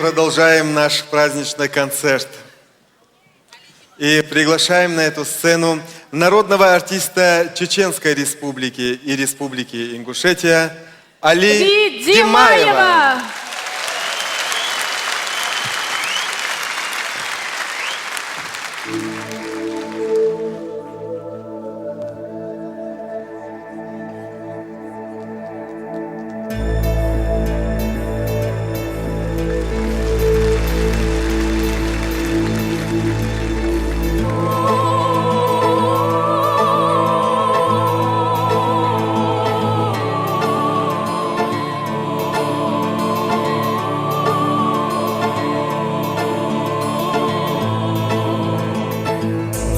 продолжаем наш праздничный концерт. И приглашаем на эту сцену народного артиста Чеченской Республики и Республики Ингушетия Али Димаева.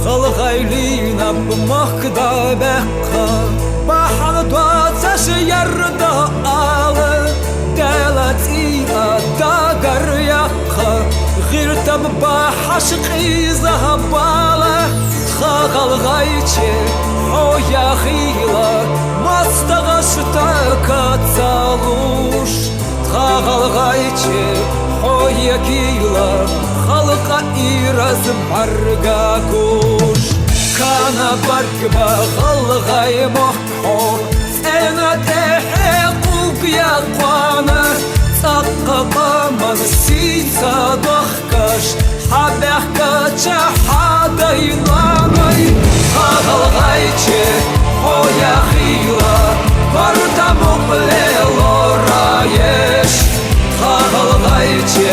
غلغيلينا بمخدا بقى بحر دواتش يردا آل دلتي أداقر يقى غير تبقى حشقي زهبالة غلغيتي حو يا خيلة مستغشتك تسالوش غلغيتي حو يا كيلة خلق إيرز برقاكوش كان برقبا خلغي محو سنة تحقوق يا قوانا تقبا من سيتا ضخكش حبيحك جحادا ينامي خلغيتي حو يا خيلة بردا مقليلو رايش خلغيتي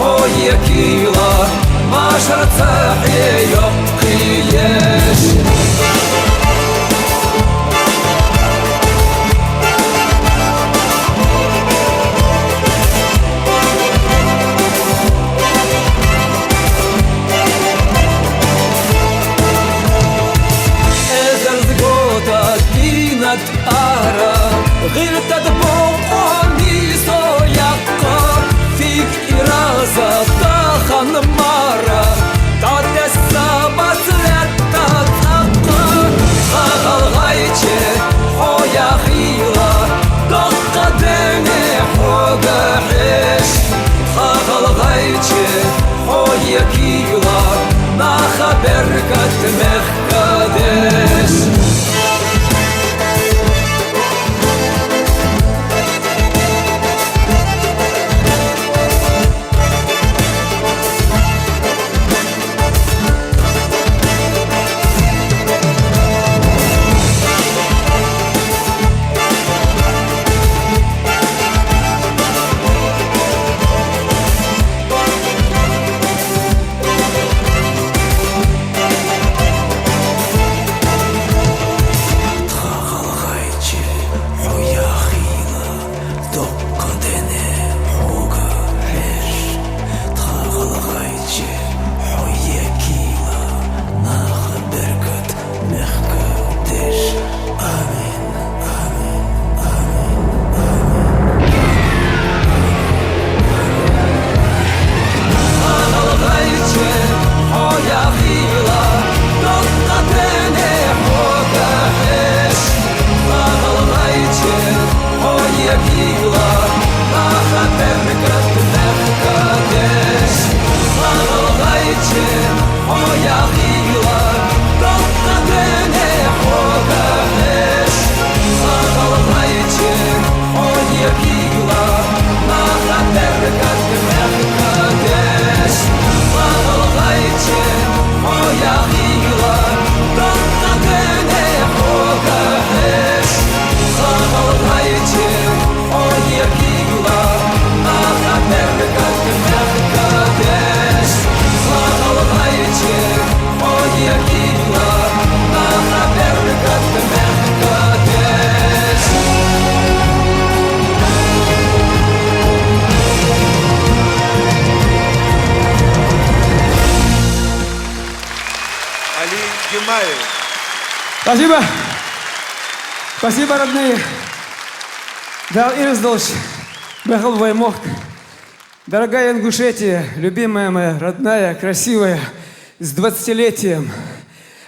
حوية كيلة ما شرطحي يبقيش إذا زقوطة دينة أهرا غير تدبوق ميسو يقا فيك إرازة تخن مرة تعد السبت للتتقى غلغيتي حو يا خيلة دق ديني حوق حيش غلغيتي حو يا كيلة ما خبرك تمخكدش Спасибо. Спасибо, родные. Дал Ирздолч, Бехал Ваймох. Дорогая Ингушетия, любимая моя, родная, красивая, с 20-летием.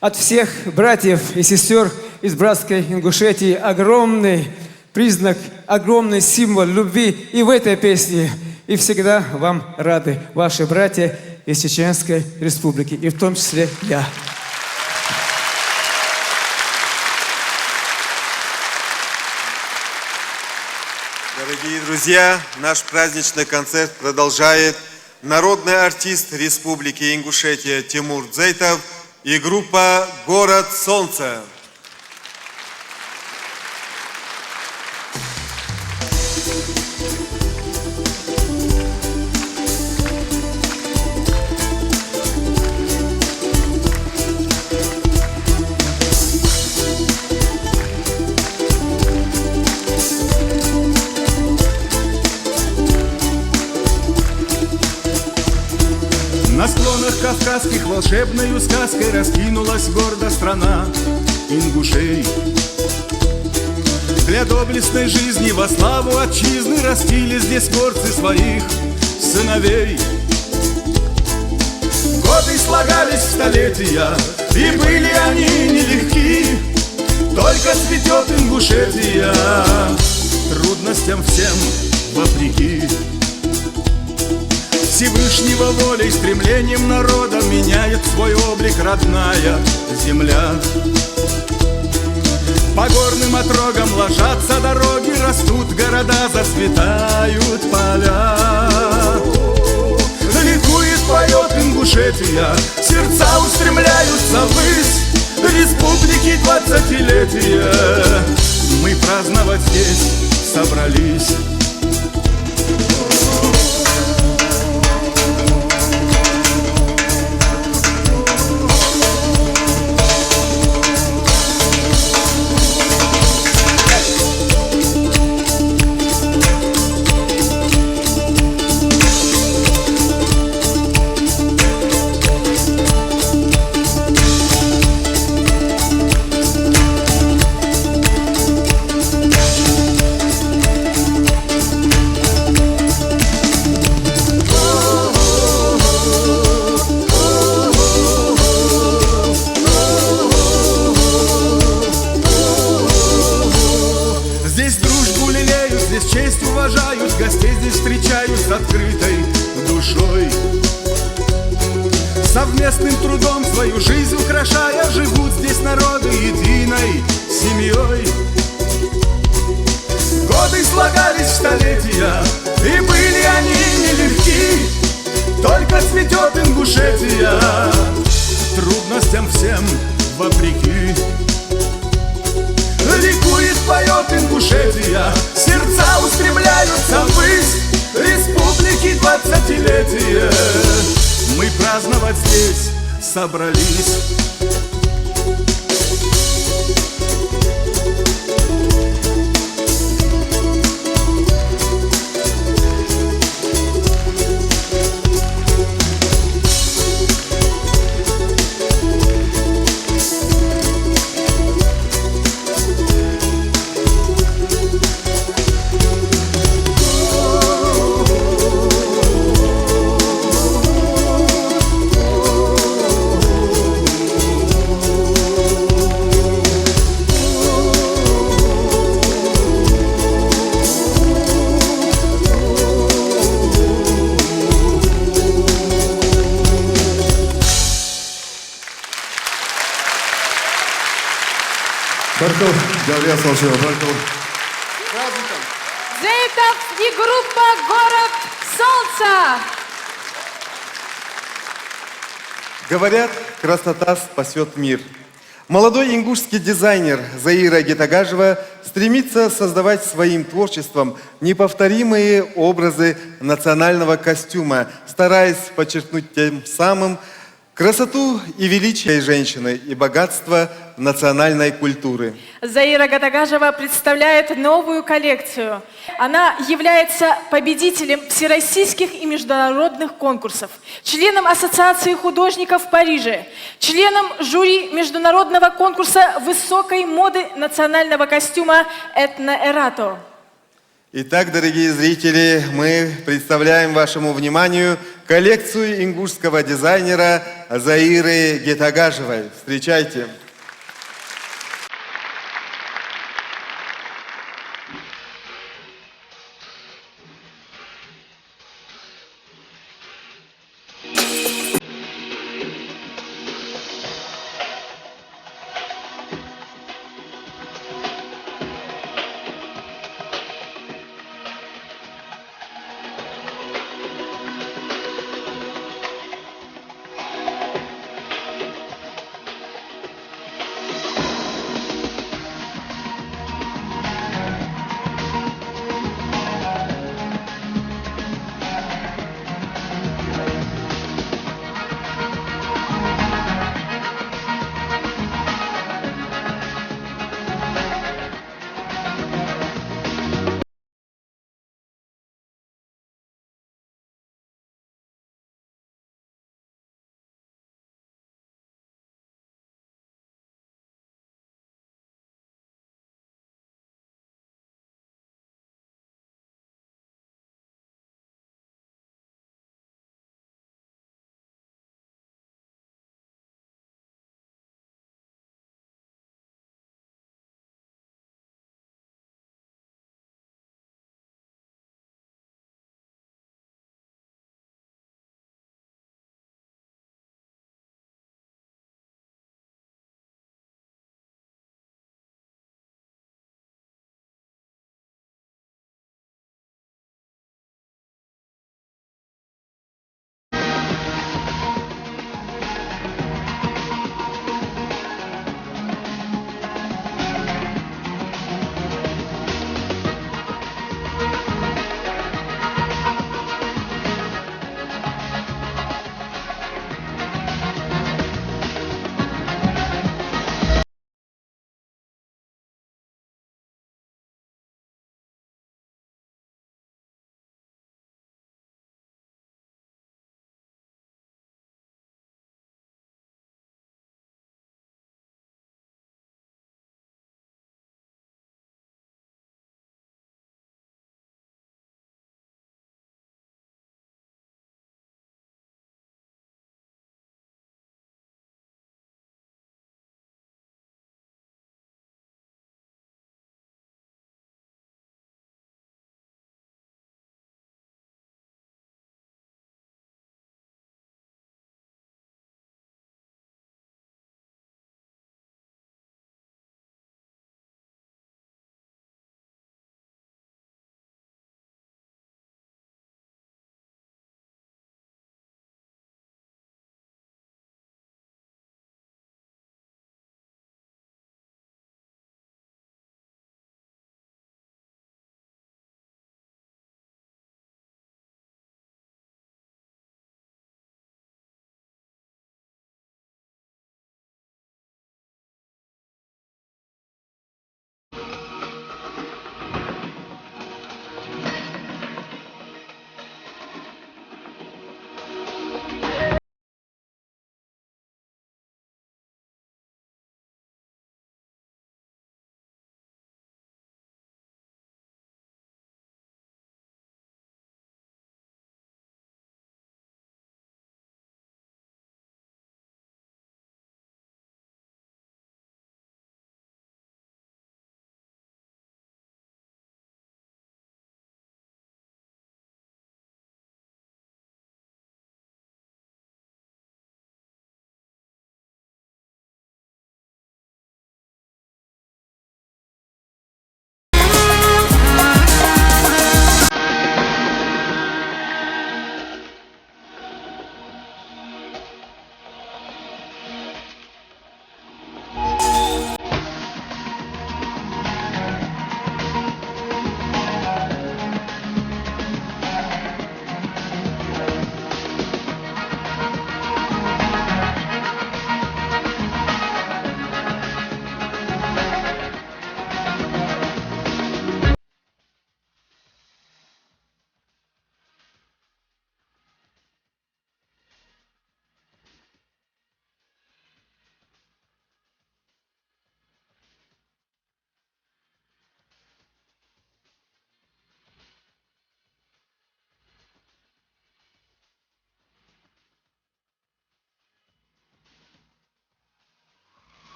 От всех братьев и сестер из братской Ингушетии огромный признак, огромный символ любви и в этой песне, И всегда вам рады ваши братья из Чеченской Республики, и в том числе я. Дорогие друзья, наш праздничный концерт продолжает народный артист Республики Ингушетия Тимур Дзейтов и группа «Город солнца». На склонах кавказских волшебною сказкой раскинулась гордо страна ингушей. Для доблестной жизни во славу отчизны растили здесь горцы своих сыновей. Годы слагались в столетия, и были они нелегки. Только цветет Ингушетия, трудностям всем вопреки. Всевышнего волей, стремлением народа меняет свой облик родная земля. По горным отрогам ложатся дороги, растут города, зацветают поля. Ликует, поет Ингушетия, сердца устремляются ввысь. Республики 20-летия мы праздновать здесь собрались. Гостей здесь встречают с открытой душой. Совместным трудом свою жизнь украшая, живут здесь народы единой семьей. Годы слагались в столетия, и были они нелегки. Только цветет Ингушетия, трудностям всем вопреки. Ликует, поет Ингушетия, сердца устремляются ввысь. Республики 20-летия мы праздновать здесь собрались. Дзейтов и группа «Город солнца». Говорят, красота спасет мир. Молодой ингушский дизайнер Заира Гетагажева стремится создавать своим творчеством неповторимые образы национального костюма, стараясь подчеркнуть тем самым красоту и величие женщины и богатство национальной культуры. Заира Гетагажева представляет новую коллекцию. Она является победителем всероссийских и международных конкурсов, членом Ассоциации художников в Париже, членом жюри международного конкурса высокой моды национального костюма «Этно-Эрато». Итак, дорогие зрители, мы представляем вашему вниманию коллекцию ингушского дизайнера Заиры Гетагажевой. Встречайте.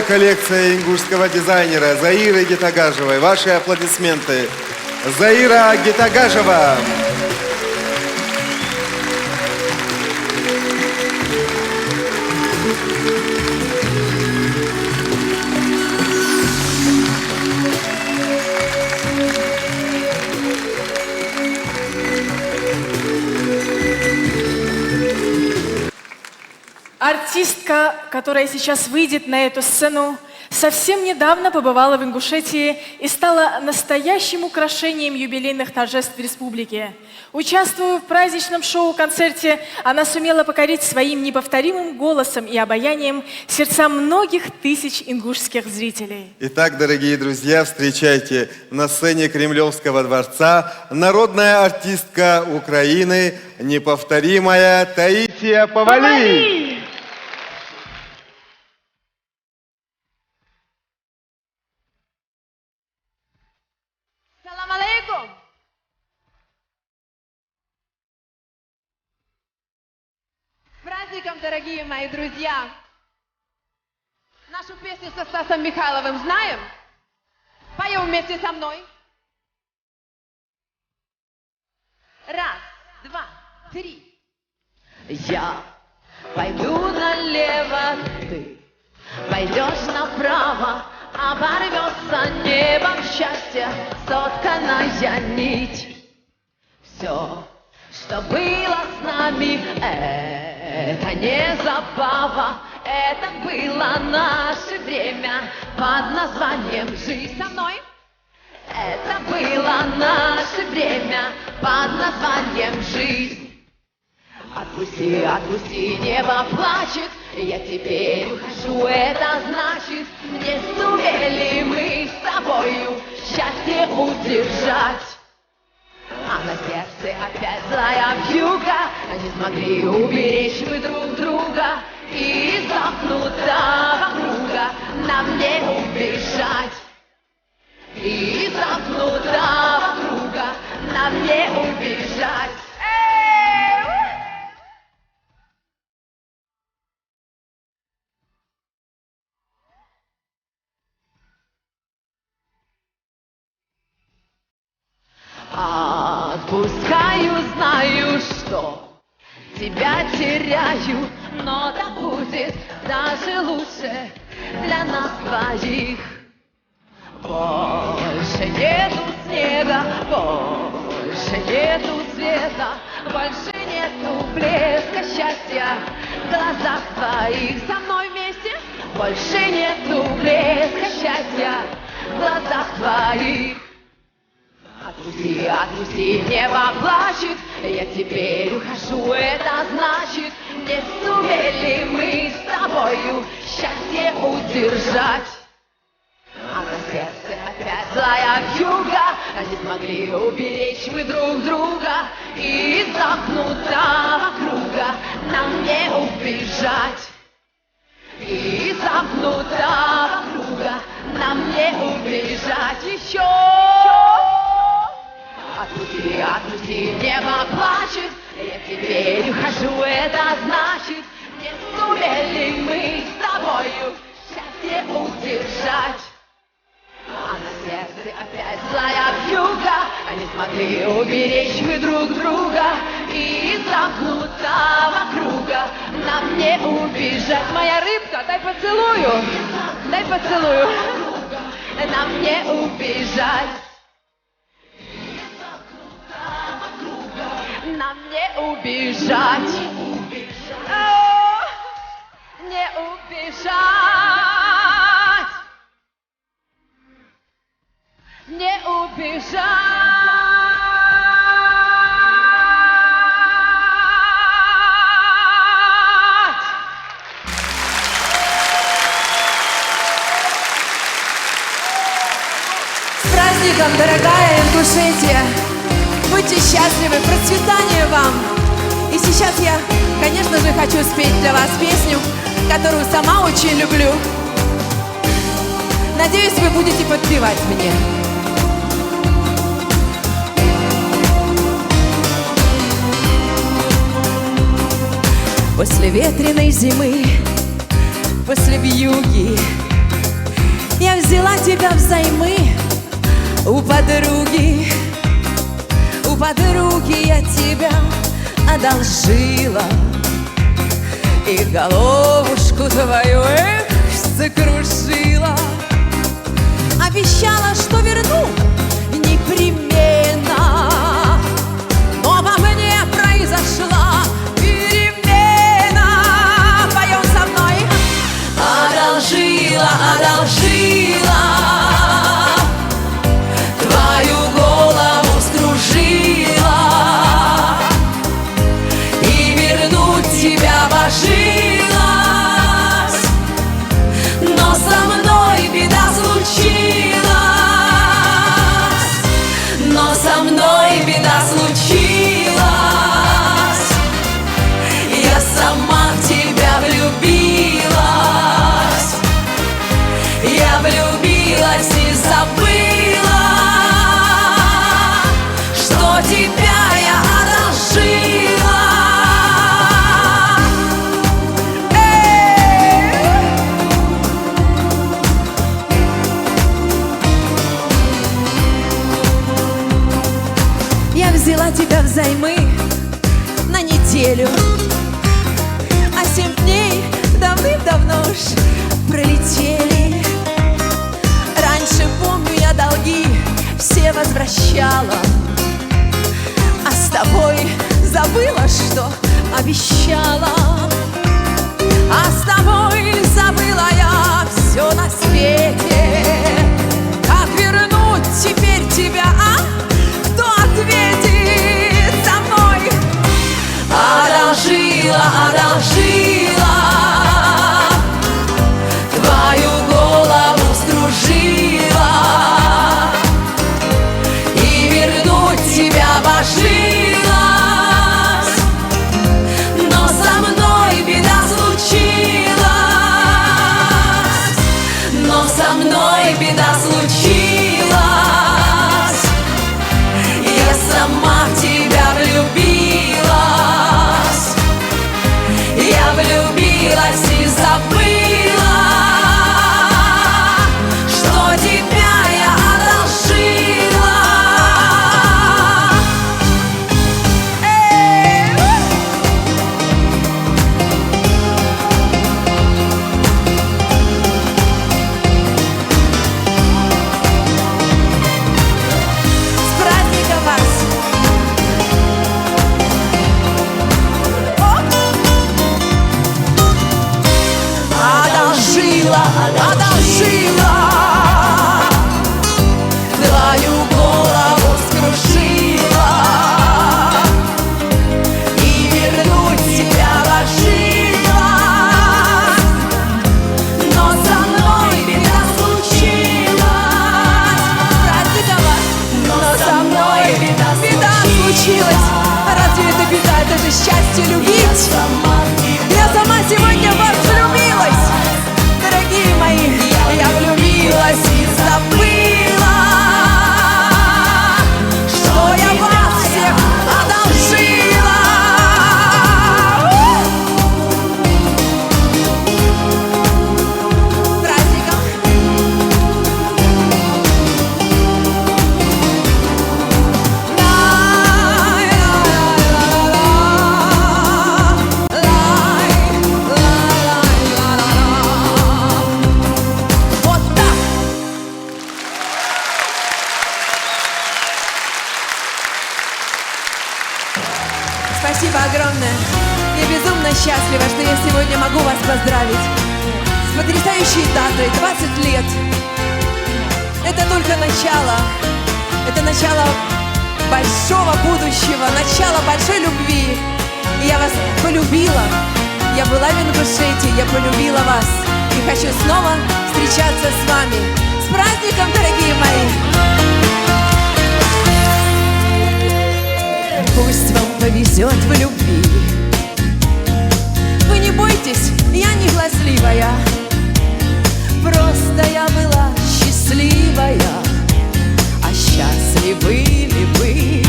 коллекция ингушского дизайнера Заиры Гетагажевой. Ваши аплодисменты. Заира Гетагажева. Артистка, которая сейчас выйдет на эту сцену, совсем недавно побывала в Ингушетии и стала настоящим украшением юбилейных торжеств республики. Участвуя в праздничном шоу-концерте, она сумела покорить своим неповторимым голосом и обаянием сердца многих тысяч ингушских зрителей. Итак, дорогие друзья, встречайте на сцене Кремлевского дворца народная артистка Украины, неповторимая Таисия Повали. Салам алейкум! С праздником, дорогие мои друзья! Нашу песню со Стасом Михайловым знаем? Поем вместе со мной. Раз, два, три. Я пойду налево, ты пойдешь направо. Оборвется небом счастья сотканная нить. Все, что было с нами, это не забава. Это было наше время под названием «Жизнь со мной». Это было наше время под названием «Жизнь». Отпусти, отпусти, небо плачет, я теперь ухожу, это значит, не сумели мы с тобою счастье удержать. А на сердце опять злая вьюга, не смогли уберечь мы друг друга, и из замкнутого круга нам не убежать. И из замкнутого круга нам не убежать. Отпускаю, знаю, что тебя теряю, но так будет даже лучше для нас двоих. Больше нету снега, больше нету света, больше нету блеска счастья в глазах твоих. Со мной вместе больше нету блеска счастья в глазах твоих. Отпусти, отпусти, небо плачет, я теперь ухожу, это значит, не сумели мы с тобою счастье удержать. А на сердце опять злая вьюга, не смогли уберечь мы друг друга, и из замкнутого круга нам не убежать. И из замкнутого круга нам не убежать еще. Отпусти, отпусти, небо плачет, я теперь ухожу, это значит, не сумели мы с тобою счастье удержать. А на сердце опять злая вьюга, не смогли уберечь мы друг друга, и из замкнутого круга нам не убежать. Моя рыбка, дай поцелую, дай поцелую, нам не убежать. Нам не убежать, не убежать, не убежать. С праздником, дорогая Ингушетия! Будьте счастливы, процветания вам! И сейчас я, конечно же, хочу спеть для вас песню, которую сама очень люблю. Надеюсь, вы будете подпевать мне. После ветреной зимы, после вьюги, Я взяла тебя взаймы у подруги я тебя одолжила. И головушку твою, эх, закружила. Обещала, что верну непременно, но во мне произошла перемена. Поем со мной. Одолжила твою голову скружила, и вернуть тебя божилась, но со мной беда случилась, но со мной беда случилась. Я сама в тебя влюбилась, я влюбилась и забыла, что тебя я одолжила. Я взяла тебя взаймы на неделю, а 7 дней давным-давно уж пролетели. Раньше, помню, я долги все возвращала, а с тобой забыла, что обещала. А с тобой забыла я все на свете. Как вернуть теперь тебя, а? Кто ответит за мной? Одолжила твою голову скружила, и вернуть тебя божилась, но со мной беда случилась, но со мной беда случилась. Я сама в тебя влюбилась, я влюбилась и забыла, что тебя я одолжила. С праздником вас! Одолжила твою голову скружила, и вернуть тебя божилась, но со мной беда случилась. Но со мной беда случилась. Разве это беда? Это же счастье любить. Я сама сегодня в вас влюбилась. Дорогие мои, я влюбилась и забыла, что я вас всех одолжила. С праздником! Вот так! Спасибо огромное. Я безумно счастлива, что я сегодня могу вас поздравить с потрясающей датой 20 лет. Это только начало. Это начало большого будущего, начало большой любви. И я вас полюбила. Я была в Ингушетии, я полюбила вас. И хочу снова встречаться с вами. С праздником, дорогие мои! Пусть вам повезет в любви. Вы не бойтесь, я не глазливая. Просто я была счастливая. А счастливы ли вы?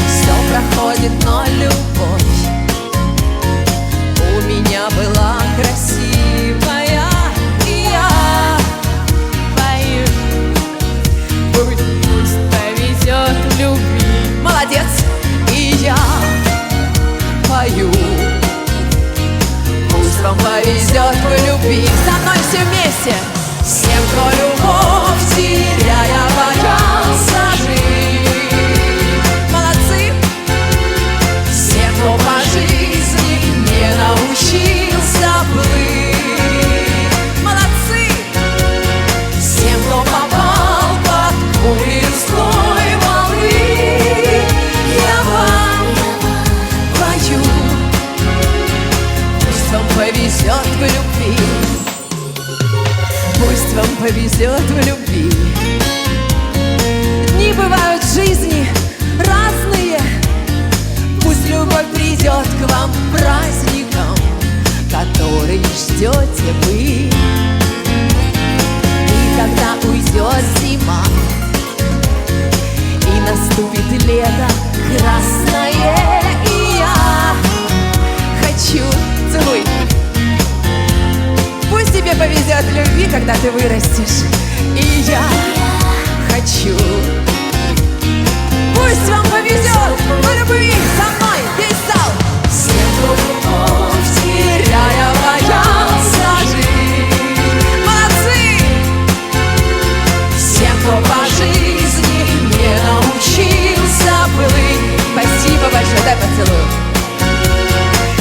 Все проходит, но любовь у меня была красивая. И я прекрасное, и я хочу. Целуй. Пусть тебе повезет в любви, когда ты вырастешь. И я хочу. Пусть вам повезет в любви со мной весь зал. Всем, кто любовь теряя, боялся жить. Молодцы! Всем, кто по жизни не научился плыть. Спасибо большое, дай поцелую.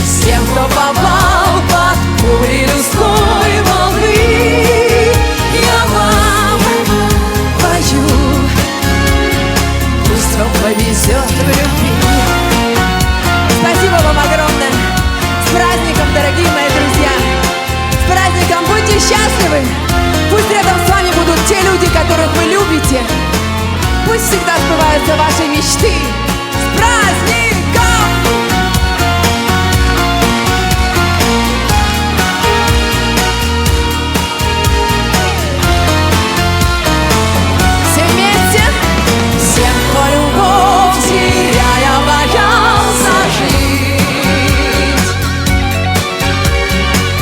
Всем, кто попал под пули людской волны, я вам пою. Пусть вам повезет в любви. Спасибо вам огромное. С праздником, дорогие мои друзья. С праздником, будьте счастливы. Пусть рядом с вами будут те люди, которых вы любите. Пусть всегда сбываются ваши мечты. С праздником! Все вместе. Всем, кто любовь теряя, боялся жить.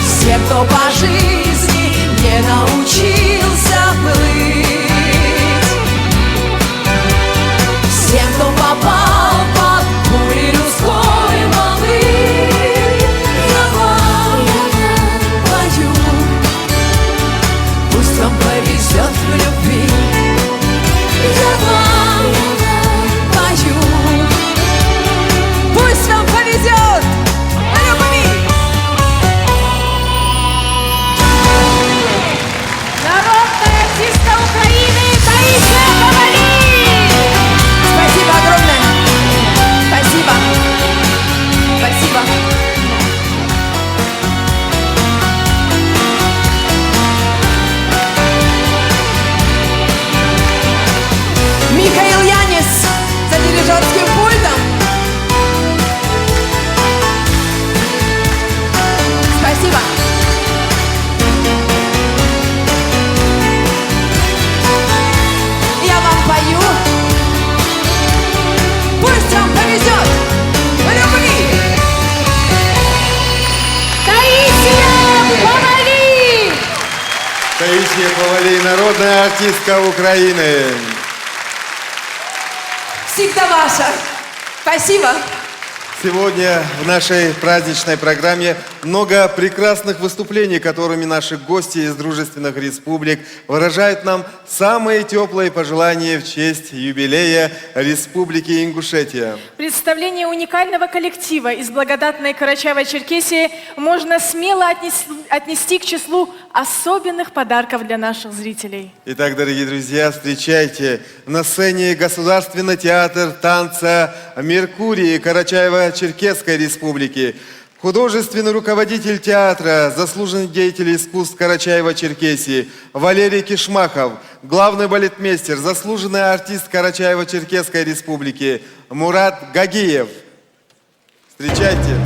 Всем, кто по жизни не научился плыть. Всем, кто попал под пули людской волны, я вам пою. Пусть вам повезет в любви. Я вам пою. Пусть вам повезет в любви. Народная артистка Украины Таисия Повалий! Спасибо огромное. Спасибо. Спасибо. Михаил Янис за дирижерским пультом. Спасибо. Я вам пою. Пусть вам повезет в любви. Таисия Повалий! Таисия Повалий, народная артистка Украины. Всегда ваша. Спасибо. Сегодня в нашей праздничной программе много прекрасных выступлений, которыми наши гости из дружественных республик выражают нам самые теплые пожелания в честь юбилея Республики Ингушетия. Представление уникального коллектива из благодатной Карачаево-Черкесии можно смело отнести к числу особенных подарков для наших зрителей. Итак, дорогие друзья, встречайте на сцене Государственный театр танца «Меркурий» Карачаево-Черкесской республики. Художественный руководитель театра, заслуженный деятель искусств Карачаево-Черкесии Валерий Кишмахов, главный балетмейстер, заслуженный артист Карачаево-Черкесской республики Мурат Гагиев. Встречайте.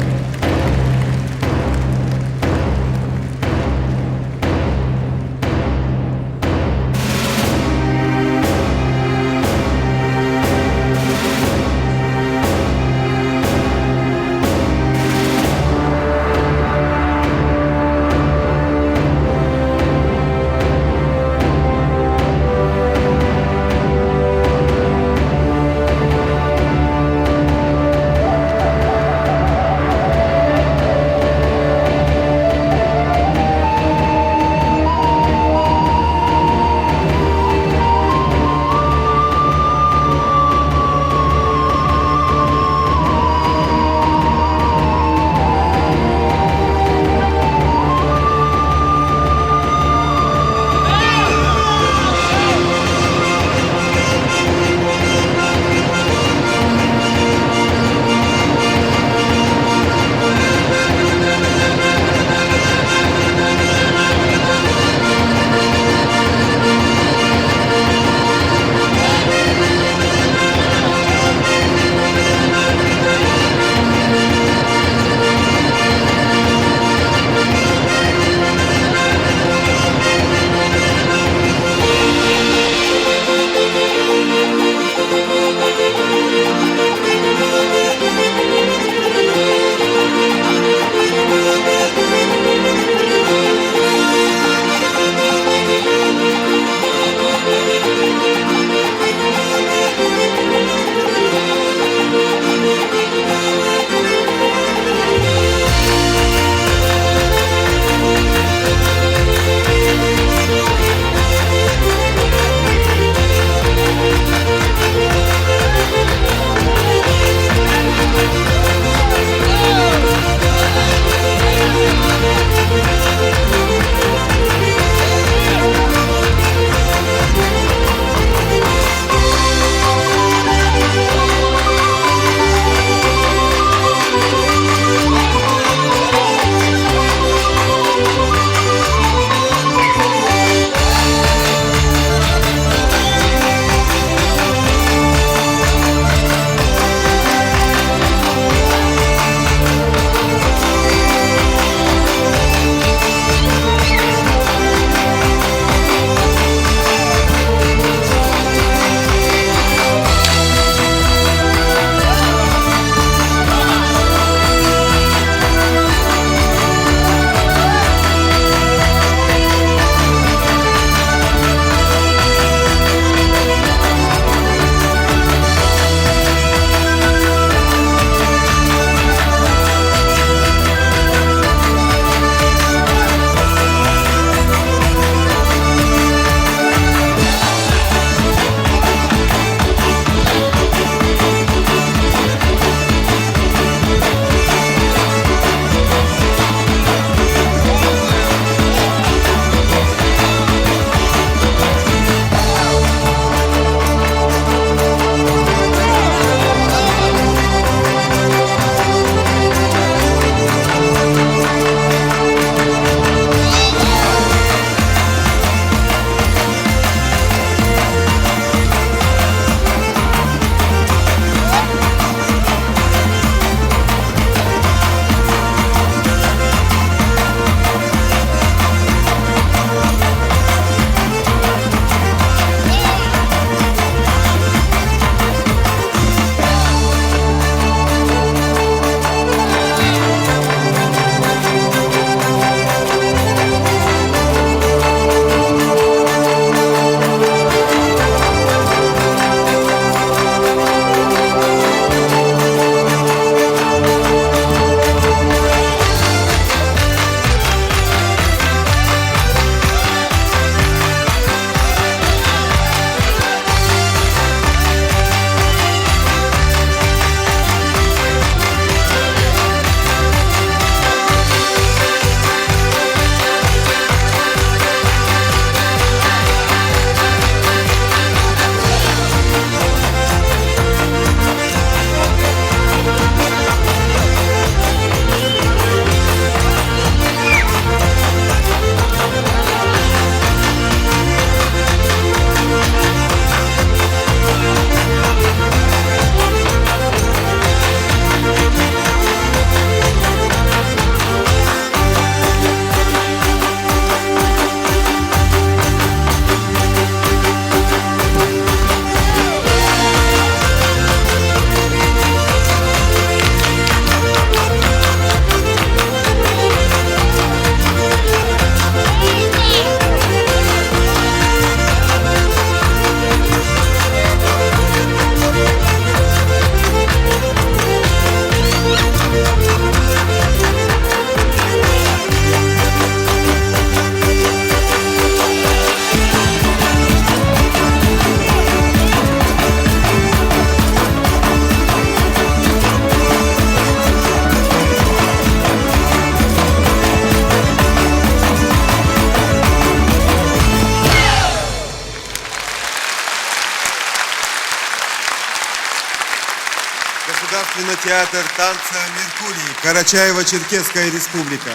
Государственный театр танца «Меркурий», Карачаево-Черкесская республика.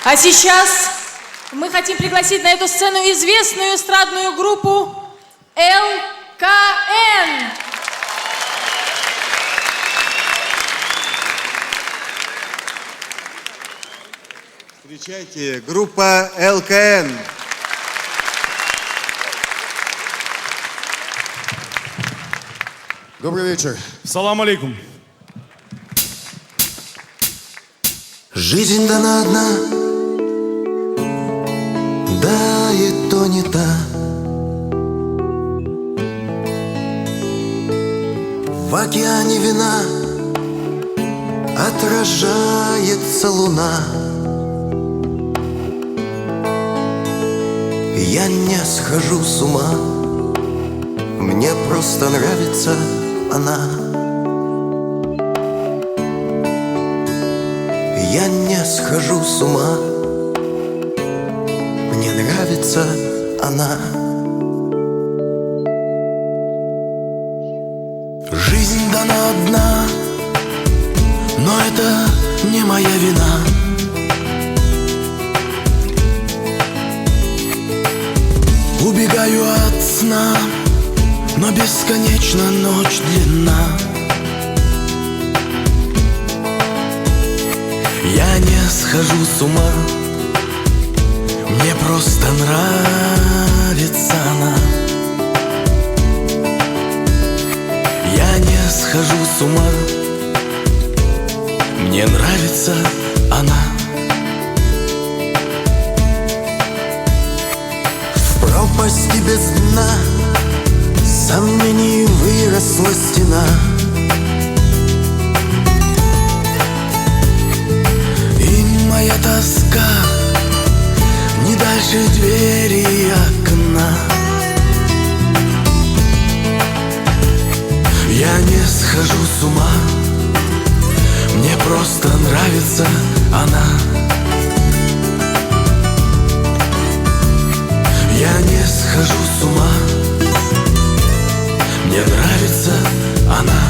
А сейчас мы хотим пригласить на эту сцену известную эстрадную группу ЛКН. Встречайте, группа ЛКН. Добрый вечер. Салам алейкум. Жизнь дана одна, да и то не та. В океане вина отражается луна. Я не схожу с ума, мне просто нравится она. Я не схожу с ума, мне нравится она. Жизнь дана одна, но это не моя вина. Убегаю от сна, но бесконечна ночь длинна. Я не схожу с ума, мне просто нравится она. Я не схожу с ума, мне нравится она. В пропасти без дна сомнений выросла стена. Моя тоска не дальше двери и окна. Я не схожу с ума, мне просто нравится она. Я не схожу с ума, мне нравится она.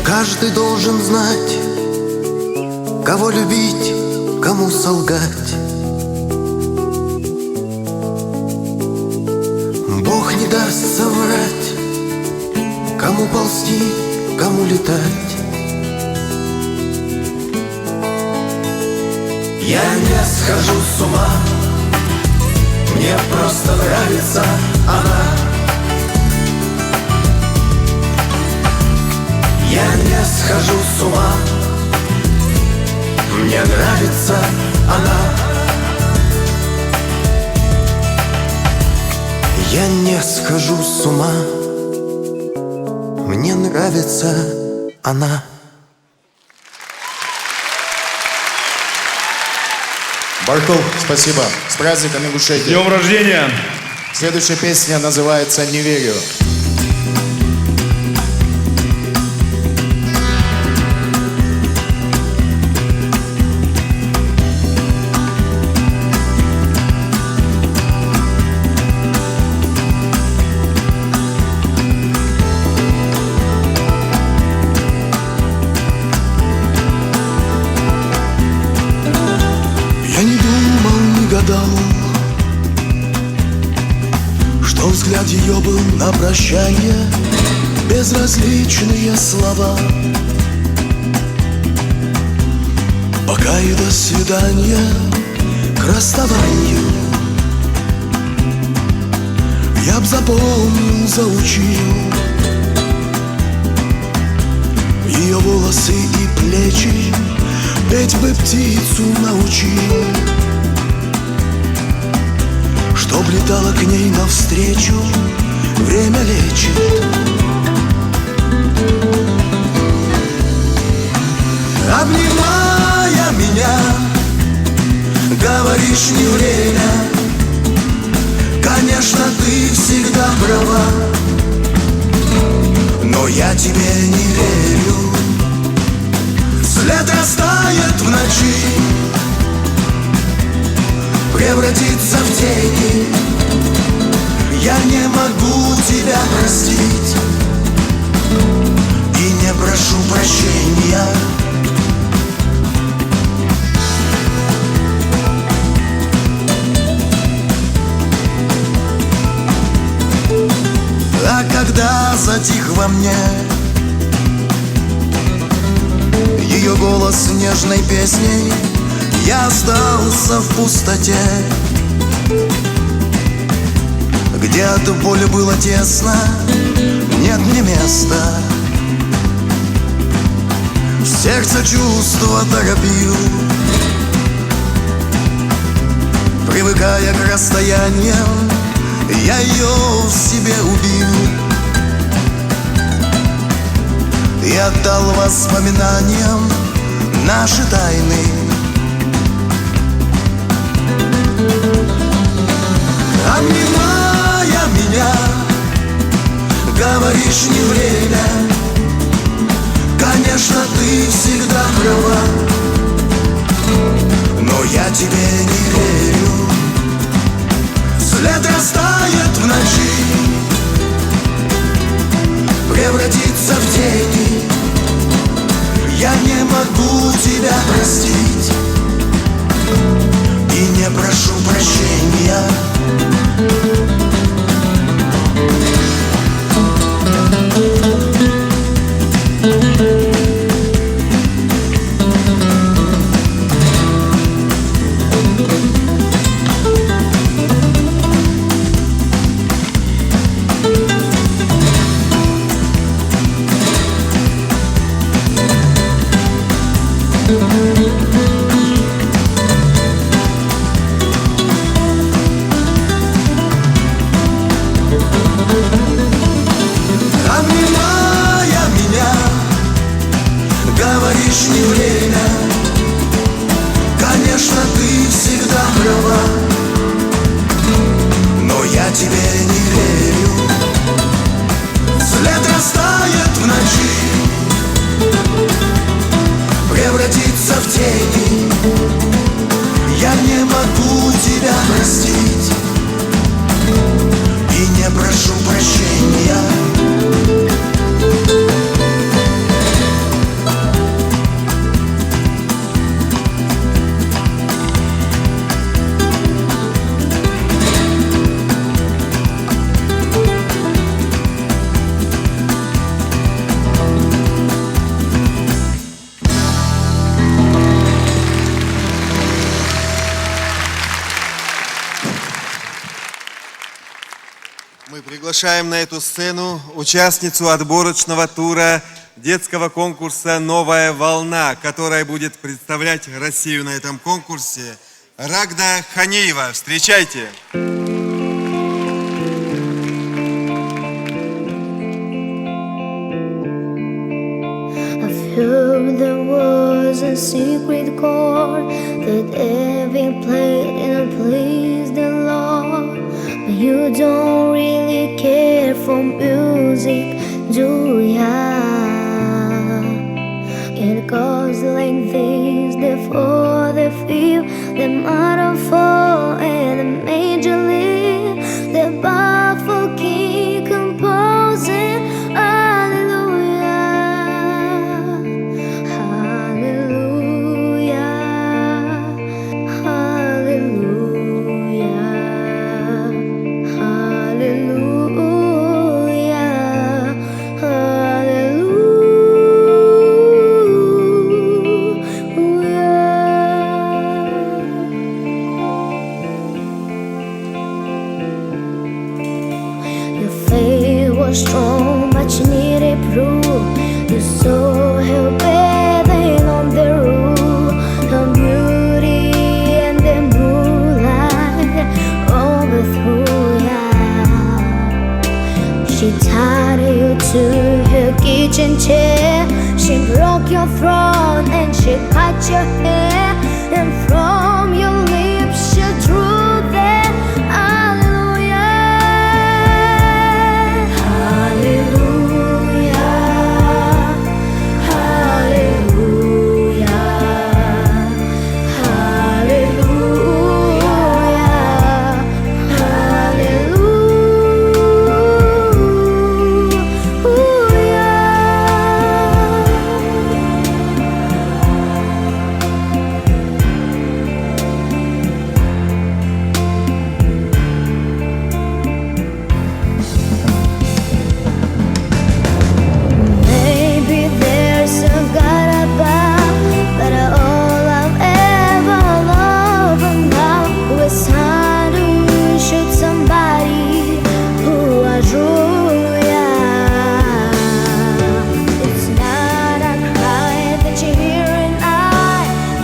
Каждый должен знать, кого любить, кому солгать. Бог не даст соврать, кому ползти, кому летать. Я не схожу с ума, мне просто нравится она. Я не схожу с ума, мне нравится она. Я не схожу с ума, мне нравится она. Баркул, спасибо. С праздником Ингушетии. С днем рождения! Следующая песня называется «Не верю». Я не думал, не гадал, что взгляд ее был на прощание, безразличные слова. Пока и до свидания, к расставанию я б запомнил заучил. Ее волосы и плечи петь бы птицу научил, чтоб летала к ней навстречу, время лечит. Обнимая меня, говоришь, не время. Конечно, ты всегда права, но я тебе не верю. След растает в ночи, превратится в тени. Я не могу тебя простить и не прошу прощения. А когда затих во мне ее голос нежной песней, я остался в пустоте, где от боли было тесно, нет мне места. В сердце чувства торопил, привыкая к расстояниям, я ее в себе убил и отдал воспоминаниям наши тайны. Обнимая меня, говоришь, не время. Конечно, ты всегда права, но я тебе не верю. След растает в ночи, превратится в тени. Я не могу тебя простить и не прошу прощения. Обнимая меня, говоришь, не время. Конечно, ты всегда права, но я тебе не верю. След растает в ночи, превратится в тени. Я не могу тебя простить и не прошу прощения. Мы приглашаем на эту сцену участницу отборочного тура детского конкурса «Новая волна», которая будет представлять Россию на этом конкурсе. Рагда Ханиева. Встречайте! There was a secret chord that Evie played and pleased the Lord. But you don't really care for music, do ya? It goes like this: the four, the fifth, the minor fall, and the major lift, the baffled king composing. Hallelujah. you're strong, but you needed proof. You saw her bathing on the roof, her beauty and the moonlight overthrew ya. She tied you to her kitchen chair. She broke your throne and she cut your hair, and from your lips she drew the hallelujah, hallelujah, hallelujah, maybe there's a God above, but all I've ever loved and now was trying to shoot somebody who was true, yeah. It's not a cry that you hear and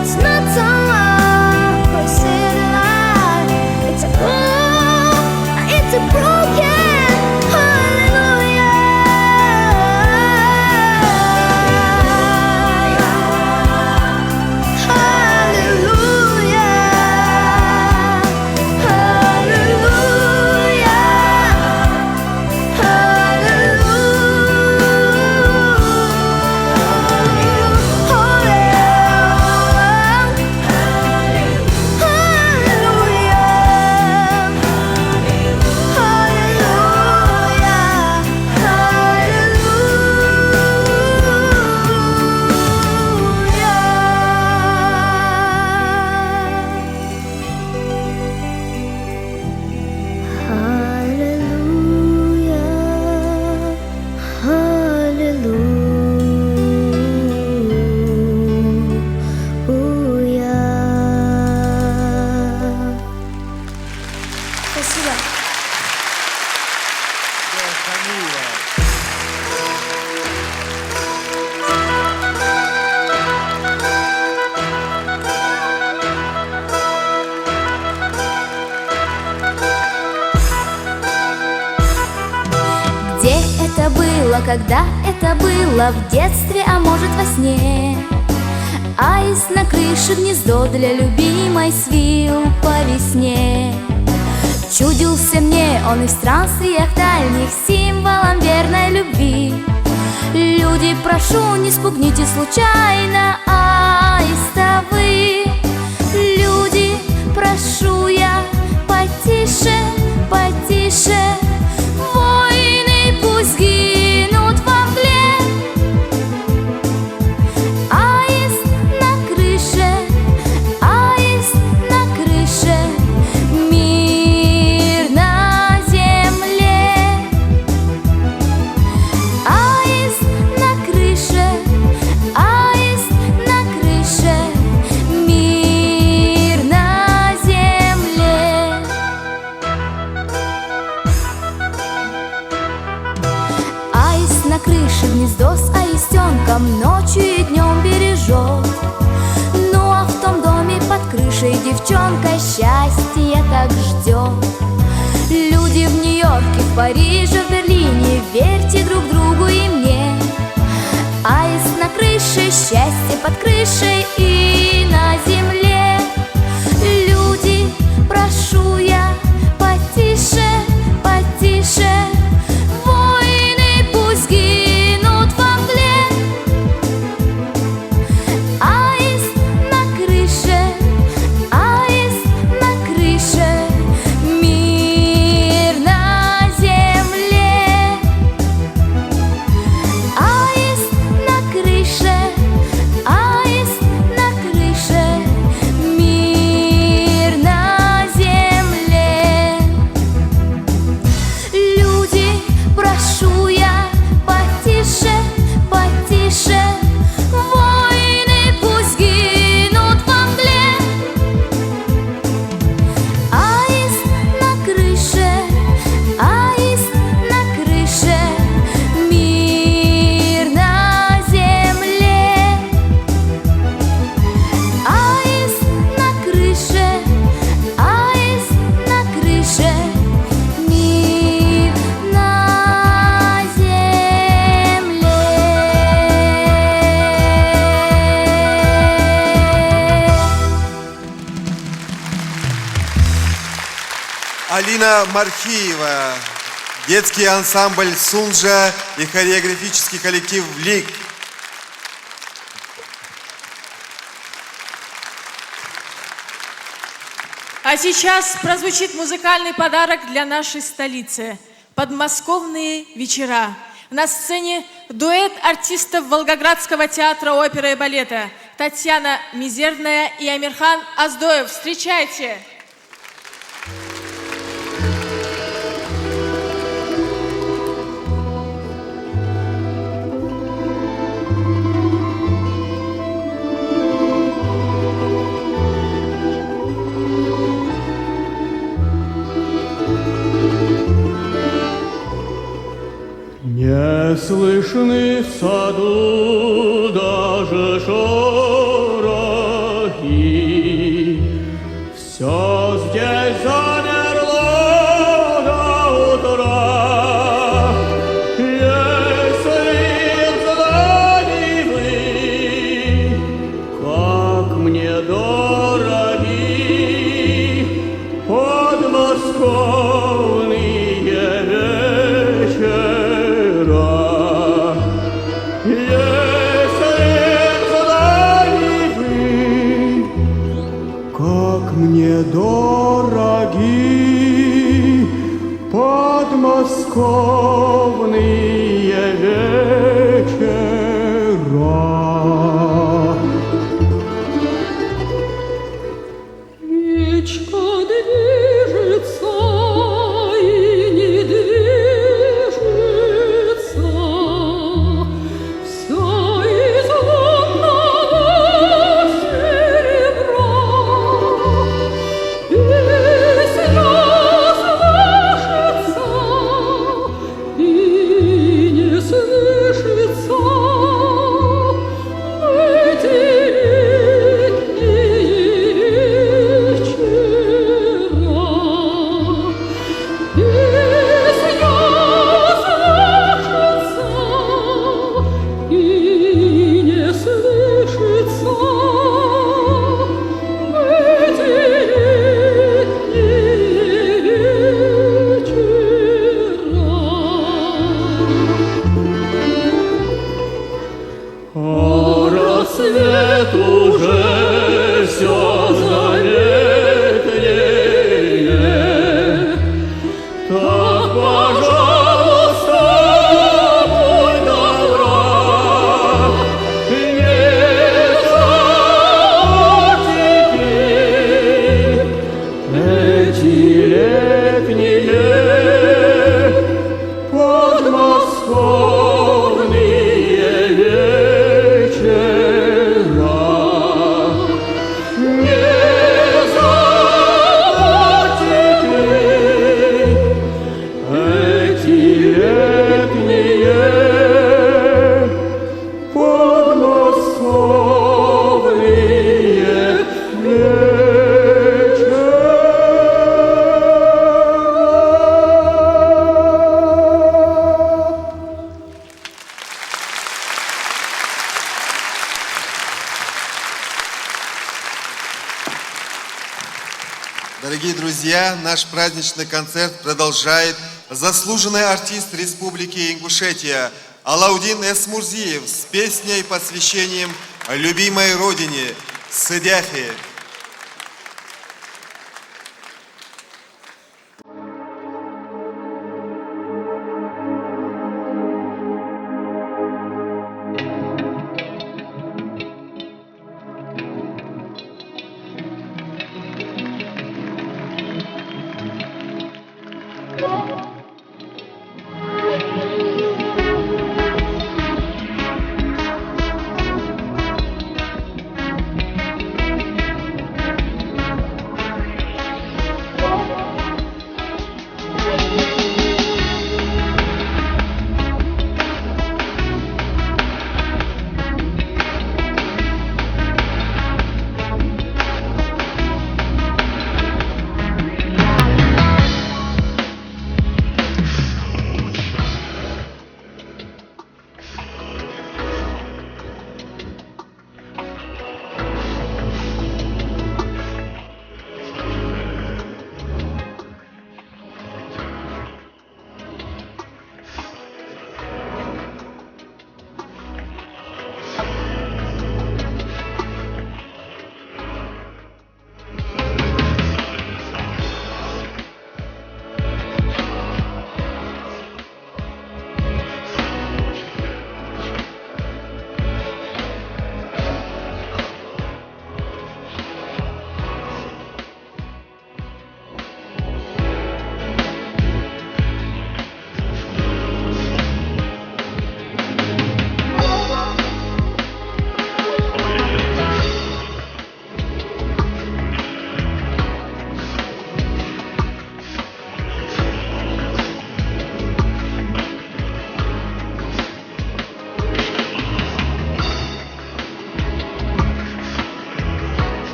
it's not someone who said a lie. It's a broken Спасибо. Где это было, когда это было, в детстве, а может во сне? Аист на крыше гнездо для любимой свил по весне. Чудился мне он и в странствиях дальних символом верной любви. Люди, прошу, не спугните случайно аиста вы. Люди, прошу я, потише, потише. Воины пусть гинут во мгле. Аист на крыше, аист на крыше. Мир на земле. Аист на крыше, аист на крыше. Мир на земле. Аист на крыше гнездо с аистенком ночью и днем бережет. Ну а в том доме под крышей девчонка счастье так ждет. Люди в Нью-Йорке, в Париже, в Берлине, верьте друг другу и мне. Аист на крыше, счастье под крышей и на земле. Люди, прошу я, потише, потише. Воины пусть гинут во мгле. Аист на крыше, аист на крыше. Мир на земле. Аист на крыше, аист на Алина Мархиева, детский ансамбль «Сунжа» и хореографический коллектив «Лик». А сейчас прозвучит музыкальный подарок для нашей столицы. «Подмосковные вечера». На сцене дуэт артистов Волгоградского театра оперы и балета Татьяна Мизерная и Амирхан Аздоев. Встречайте! Не слышны в саду даже шорохи, все здесь замерло до утра. Если взгляни вы, как мне дороги подмосковные вечера. Как мне дороги подмосковные вечера. Речка движется и не движется, вся из лунного серебра. Песня слышится и не слышится в эти летние вечера. Песня слышится и не слышится в эти а рассвет уже все заветнее. Так, пожалуйста, будь добра, не забудь эти летние подмосковные вечера. Не забудьте эти летние подмосковные Дорогие друзья, наш праздничный концерт продолжает заслуженный артист Республики Ингушетия Алаудин Эсмурзиев с песней, посвящением любимой родине Сыдяхи.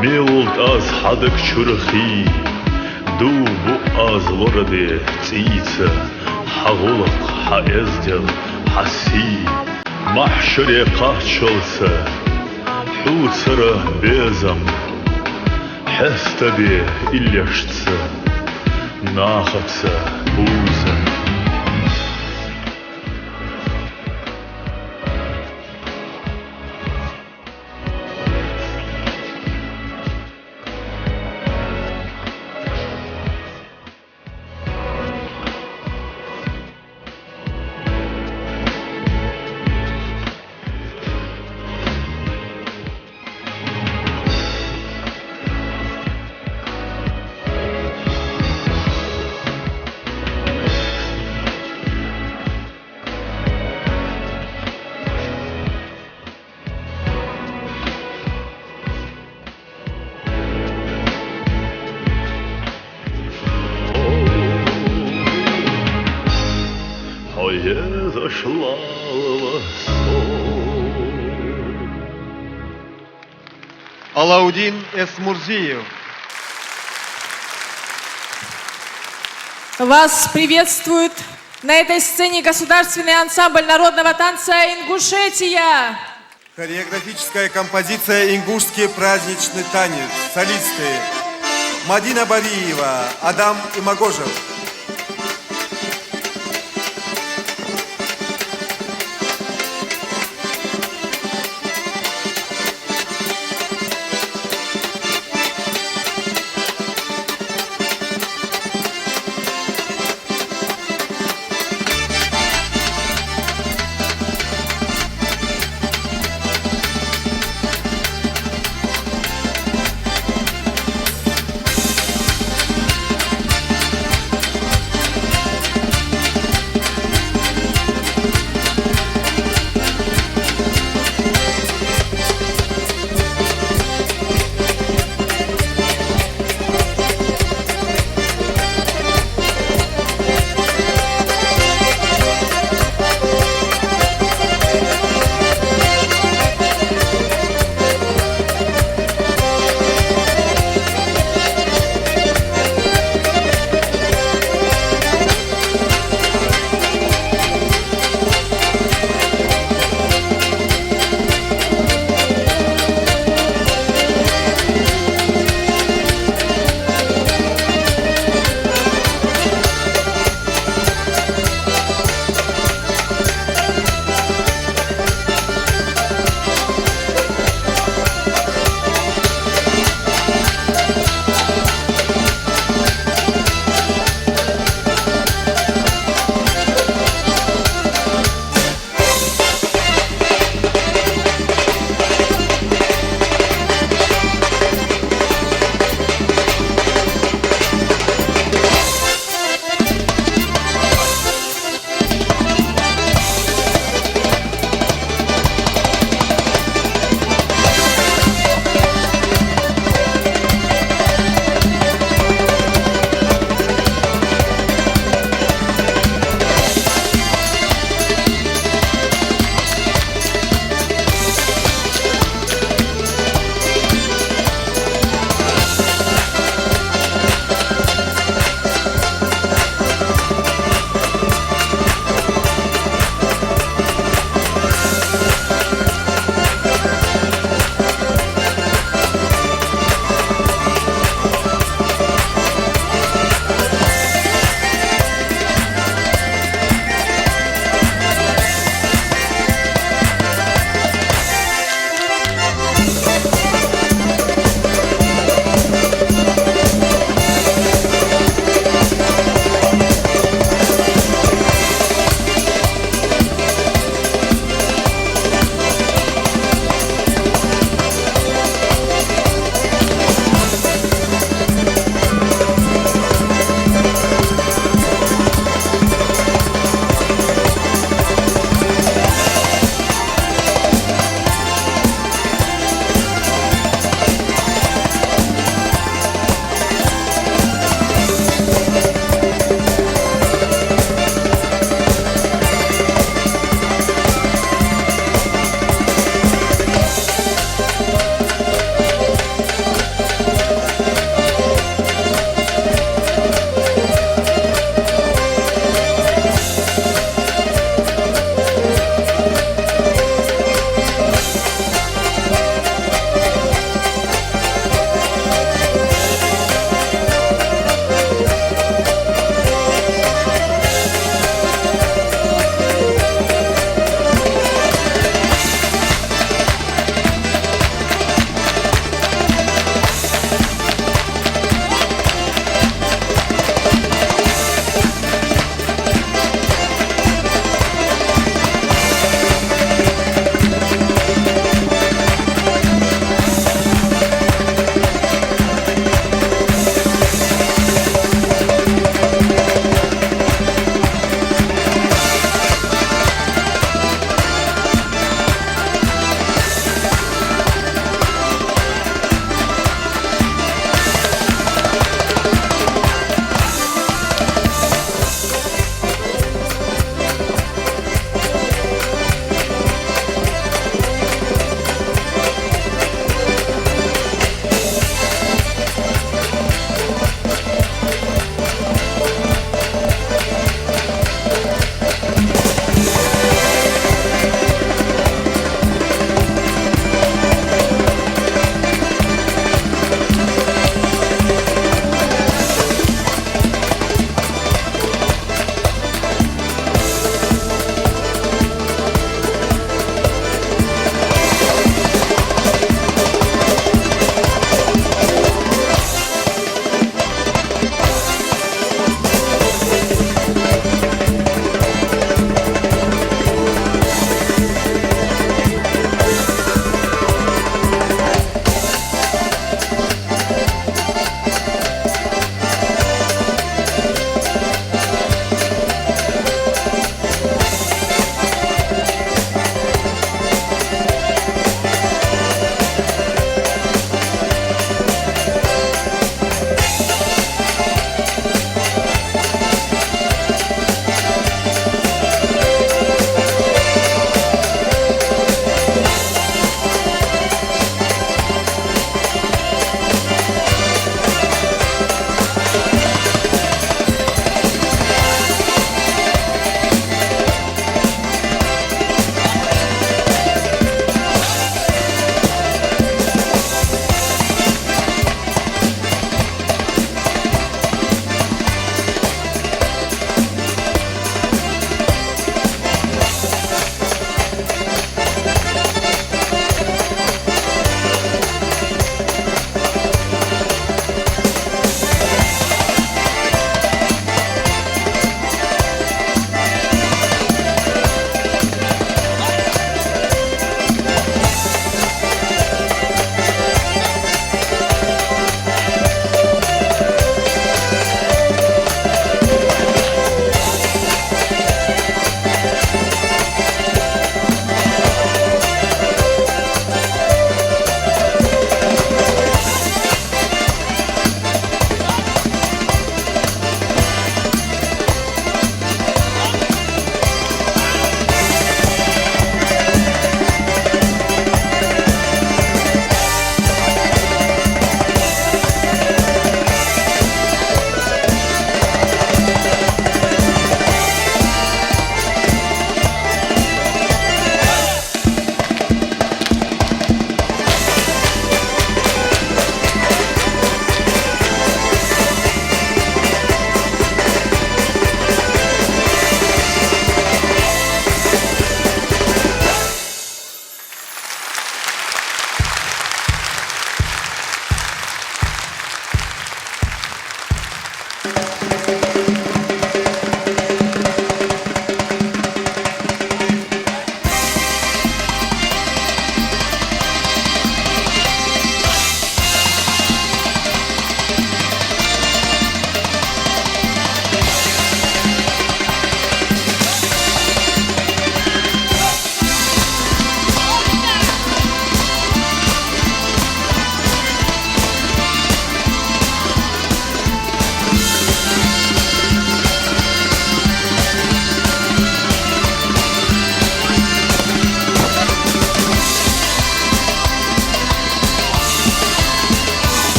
ميلت أز حدك شرخي دوبو أز لردي تيسا حغلق حيزدل حسي محشر قاتشلسا حوصرة بيزم حستبي إليشتسا ناخدسا بوزا Зашла Алаудин Эсмурзиев. Вас приветствует на этой сцене государственный ансамбль народного танца «Ингушетия». Хореографическая композиция «Ингушский праздничный танец». Солисты Мадина Бариева, Адам Имагожев.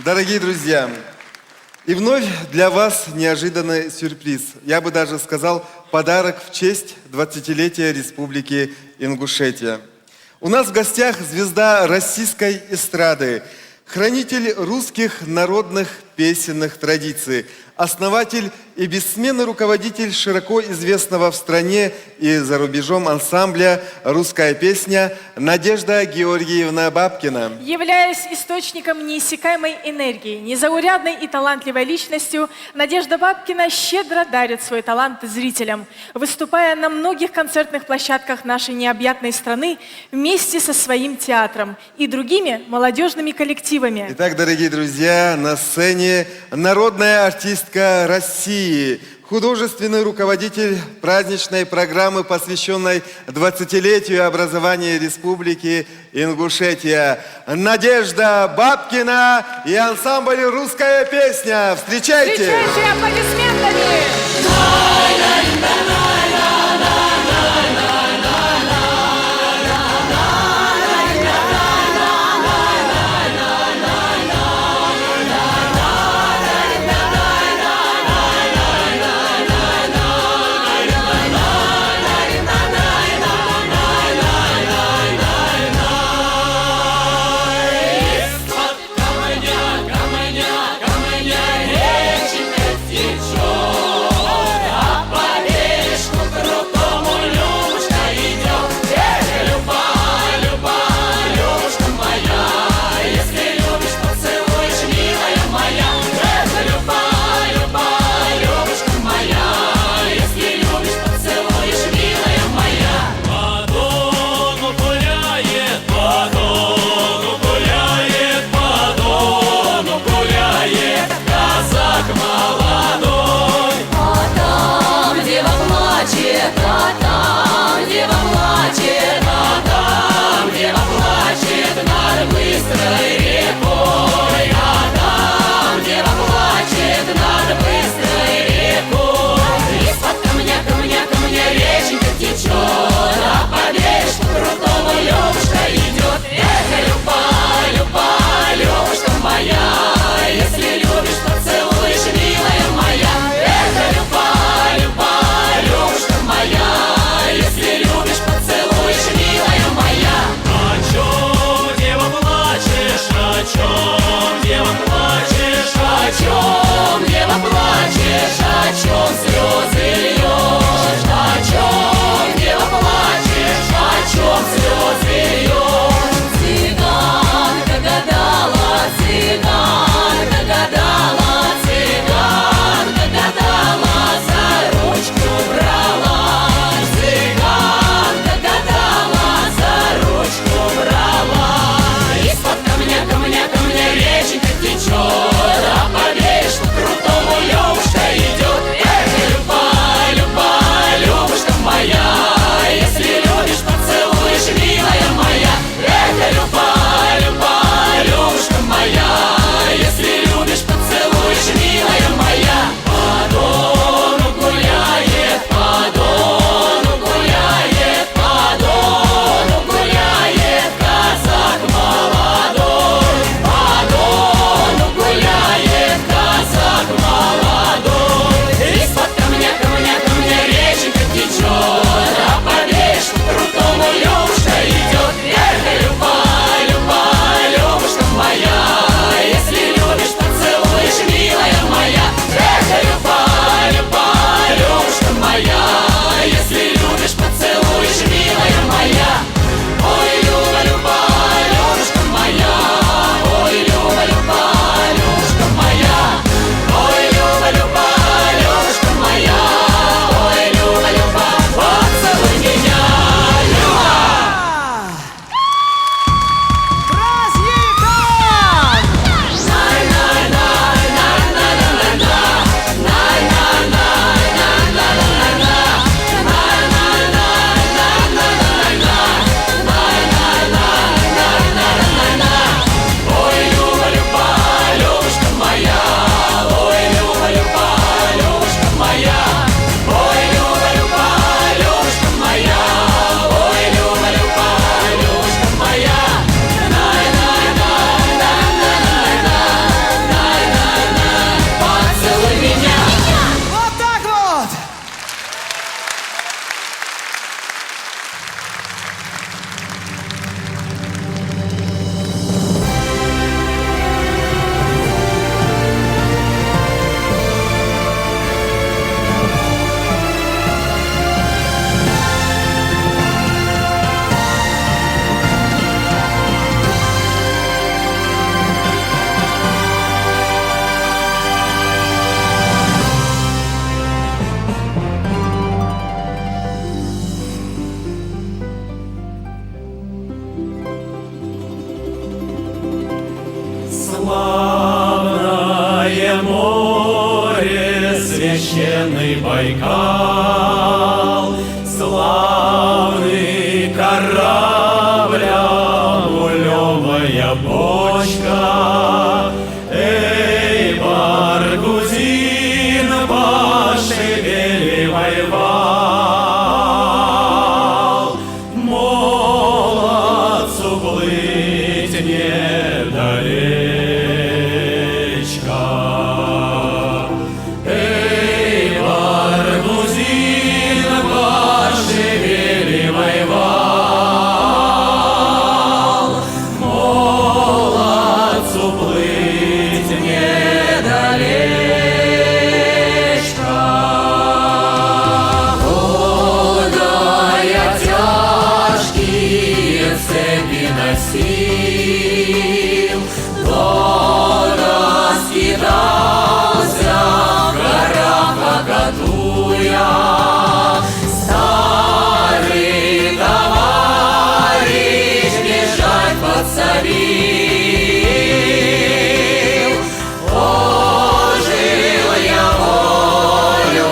Дорогие друзья, и вновь для вас неожиданный сюрприз. Я бы даже сказал, подарок в честь 20-летия Республики Ингушетия. У нас в гостях звезда российской эстрады, хранитель русских народных песенных традиций, основатель и бессменный руководитель широко известного в стране и за рубежом ансамбля «Русская песня» Надежда Георгиевна Бабкина. Являясь источником неиссякаемой энергии, незаурядной и талантливой личностью, Надежда Бабкина щедро дарит свой талант зрителям, выступая на многих концертных площадках нашей необъятной страны вместе со своим театром и другими молодежными коллективами. Итак, дорогие друзья, на сцене народная артистка России, художественный руководитель праздничной программы, посвященной 20-летию образования Республики Ингушетия, Надежда Бабкина и ансамбль «Русская песня». Встречайте! Встречайте аплодисментами! Каменя, каменя, речі не стічуть. Байкал, славный корабля, улевая бочка. Эй, Баргузин, пошевеливай вал, молодцу плыть недалечко. Эй, Баргузин, пошевеливай вал, молодцу плыть недалечко. Долгая тяжкие цепи носил, долго скитался в горах покатуя. Старый товарищ бежать подсобил. Ожил я волю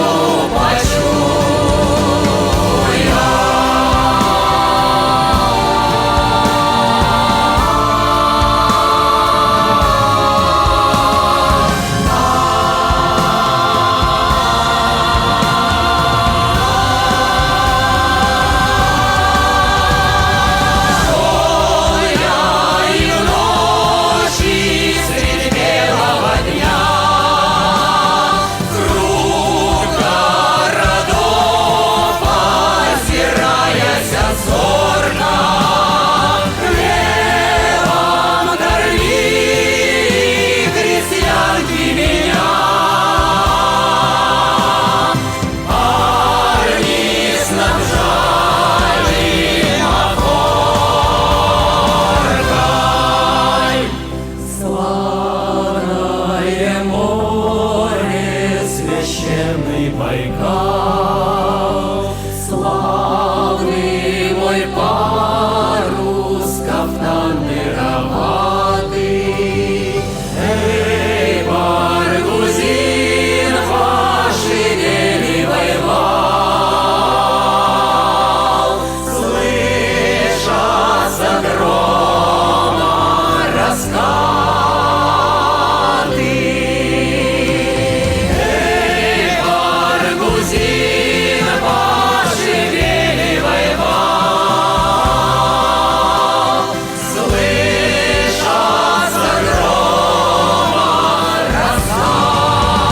Байкал, славный мой парус, кафтанный рогатый. Эй, Баргузин, пошевеливай вал, слышатся грома раскаты. Пошевеливай вал, слышатся грома раскаты.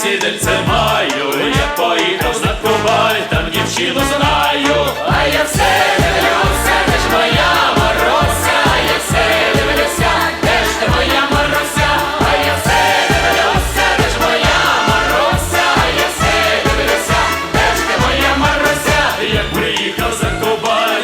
сідельце маю, я поїхав на Кубань, там дівчину знаю. А я все дивлюся, де ж моя Маруся, я все дивлюся, де ж ти моя Маруся, а я все дивлюся, де ж моя Маруся, а я все дивлюся, де ж ти моя Маруся. Як приїхав за Кубань,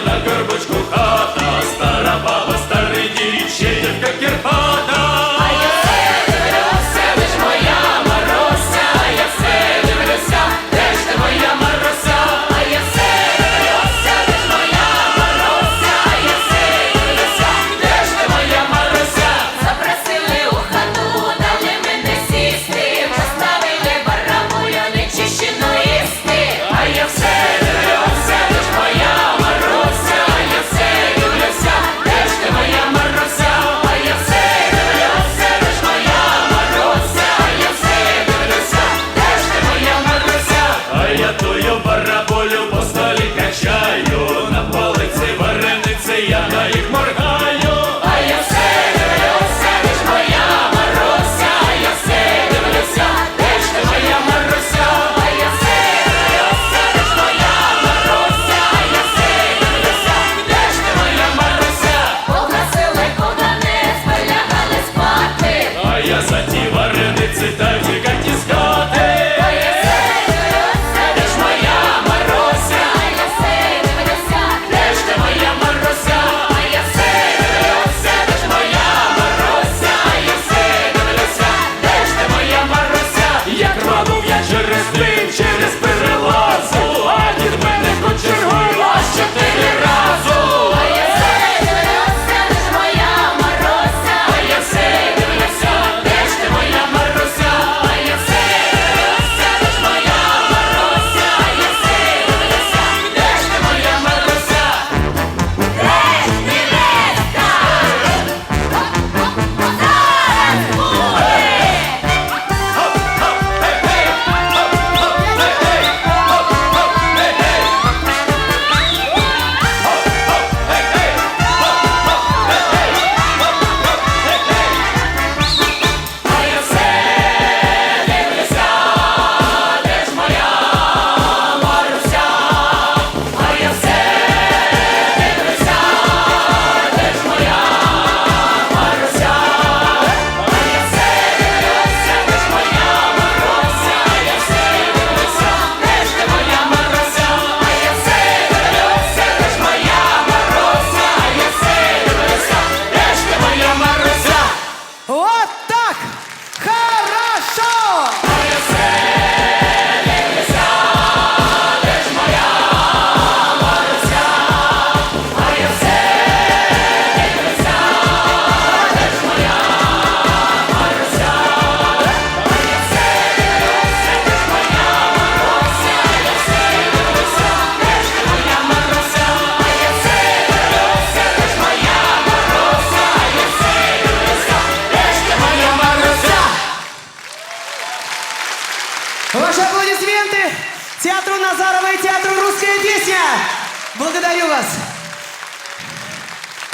Благодарю вас.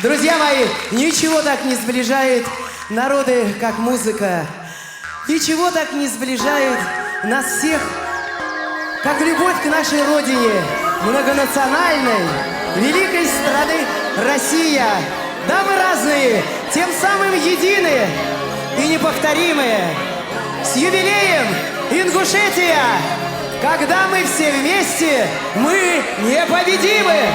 Друзья мои, ничего так не сближает народы, как музыка. Ничего так не сближает нас всех, как любовь к нашей родине, многонациональной, великой страны Россия. Да, мы разные, тем самым едины и неповторимые. С юбилеем, Ингушетия! Когда мы все вместе, мы непобедимы!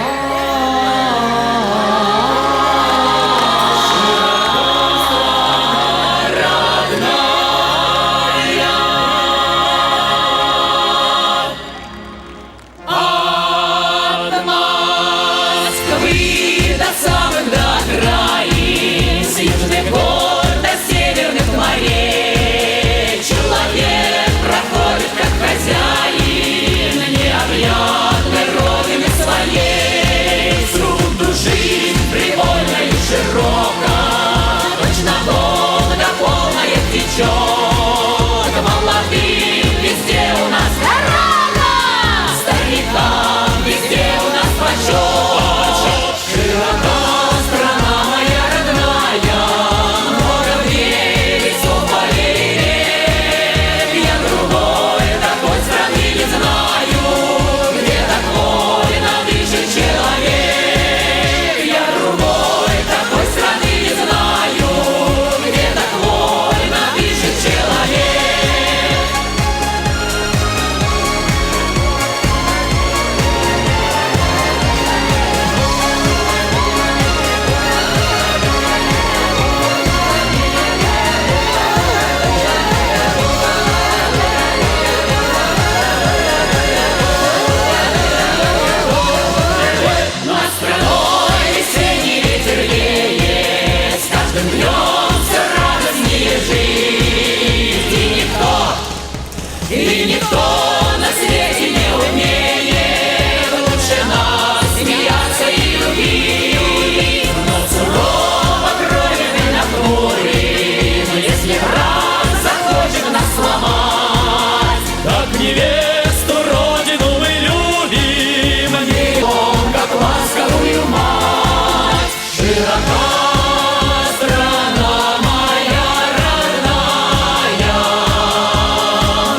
От Москвы до самых до окраин, с южных гор до северных морей, человек проходит как хозяин необъятной родины своей. Всюду жизнь привольна и широка, точно Волга полная течет. Молодым везде у нас дорога, старикам везде у нас почет. Широка страна моя родная, много в ней лесов, полей и рек. Я другой такой страны не знаю, где так вольно дышит человек. Я другой такой страны не знаю, где так вольно дышит человек. Над страной весенний ветер веет, с каждым днем все радостнее жить. И никто на свете не умеет лучше нас смеяться и любить. Но сурово крови нахмурим, если враг захочет нас сломать. Так невесту родину мы любим, Берегом, как ласковую мать. Широка страна моя родная,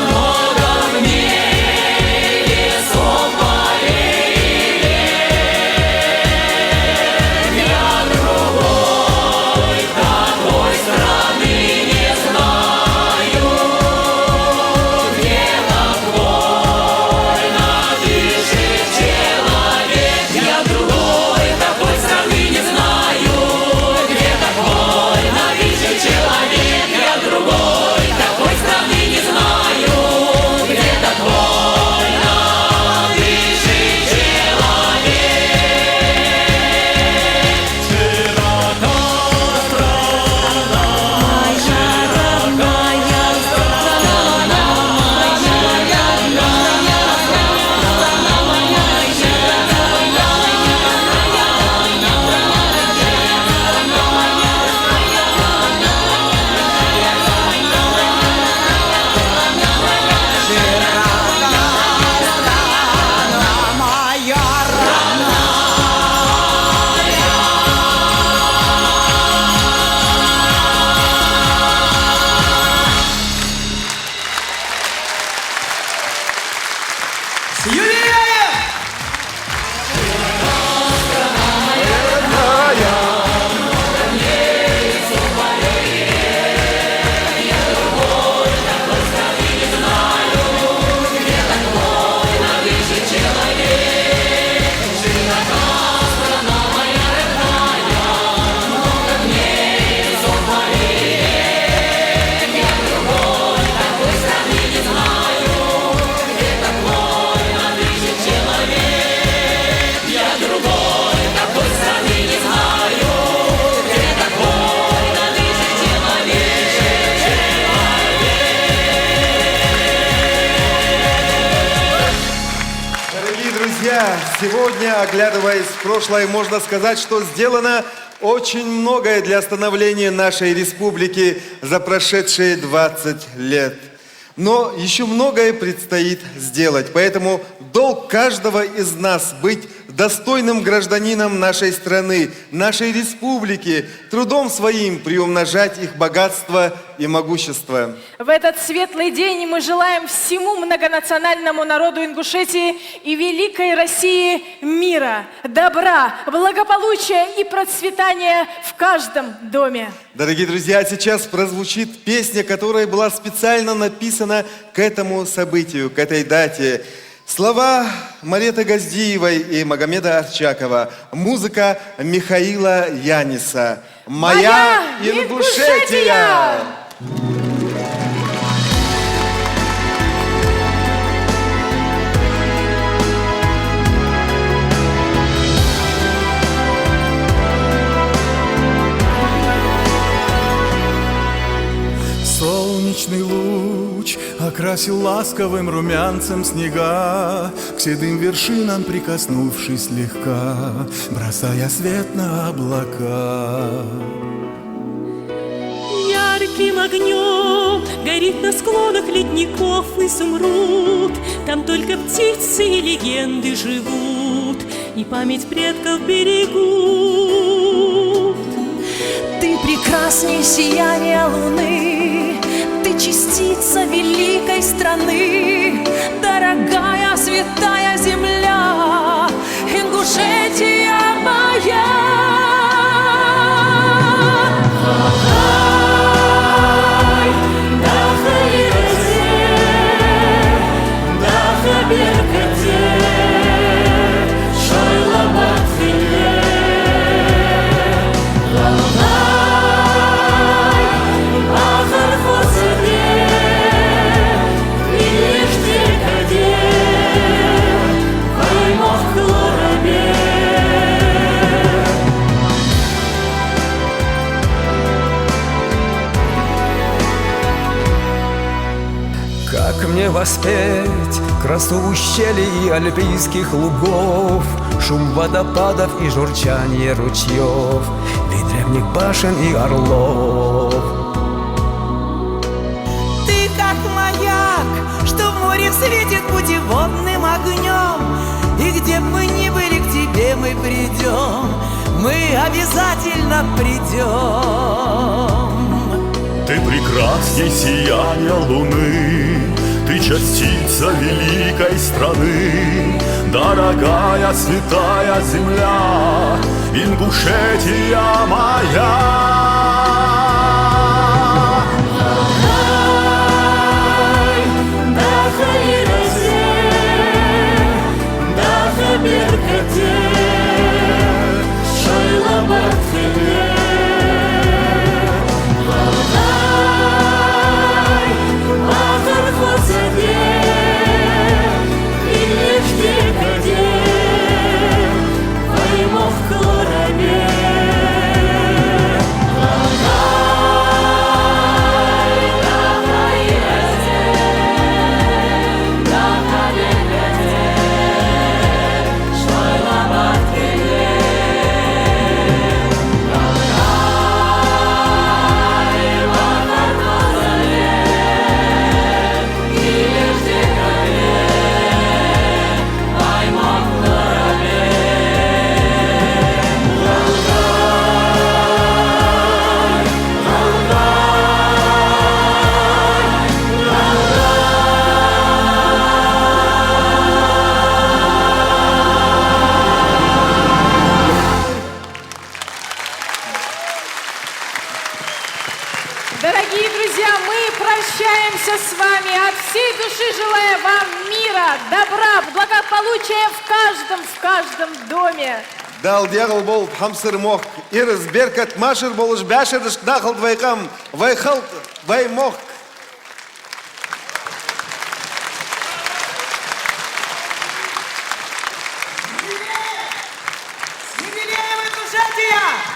много в ней лесов, полей и рек. Я другой такой страны не знаю, где так вольно дышит человек. Я другой такой страны не знаю, где так вольно дышит человек. Я другой такой страны не знаю, где так вольно дышит С юбилеем! Дорогие друзья, сегодня, оглядываясь в прошлое, можно сказать, что сделано очень многое для становления нашей республики за прошедшие 20 лет. Но еще многое предстоит сделать, поэтому Долг каждого из нас быть достойным гражданином нашей страны, нашей республики, трудом своим приумножать их богатство и могущество. В этот светлый день мы желаем всему многонациональному народу Ингушетии и великой России мира, добра, благополучия и процветания в каждом доме. Дорогие друзья, сейчас прозвучит песня, которая была специально написана к этому событию, к этой дате. Слова Мареты Газдиевой и Магомеда Арчакова. Музыка Михаила Яниса. «Моя Ингушетия». Солнечный луч окрасил ласковым румянцем снега, к седым вершинам прикоснувшись слегка, бросая свет на облака. Ярким огнем горит на склонах ледников изумруд. Там только птицы и легенды живут, и память предков берегут. Ты прекрасней сияния луны, ты частица великой страны, дорогая святая земля, Ингушетия моя. Как мне воспеть красу ущелий и альпийских лугов, шум водопадов и журчание ручьев, вид древних башен и орлов. Ты как маяк, что в море светит путеводным огнем, и где бы мы ни были, к тебе мы придем, мы обязательно придем. Ты прекрасней сияния луны, ты частица великой страны, дорогая святая земля, Ингушетия моя. Дорогие друзья, мы прощаемся с вами, от всей души желая вам мира, добра, благополучия в каждом доме. Дал дьявол бол хамсыр мох, ирыз беркат машыр болыш бәшірдіш нақыл двайқам, вайхалт ваймох. С юбилеем, Ингушетия!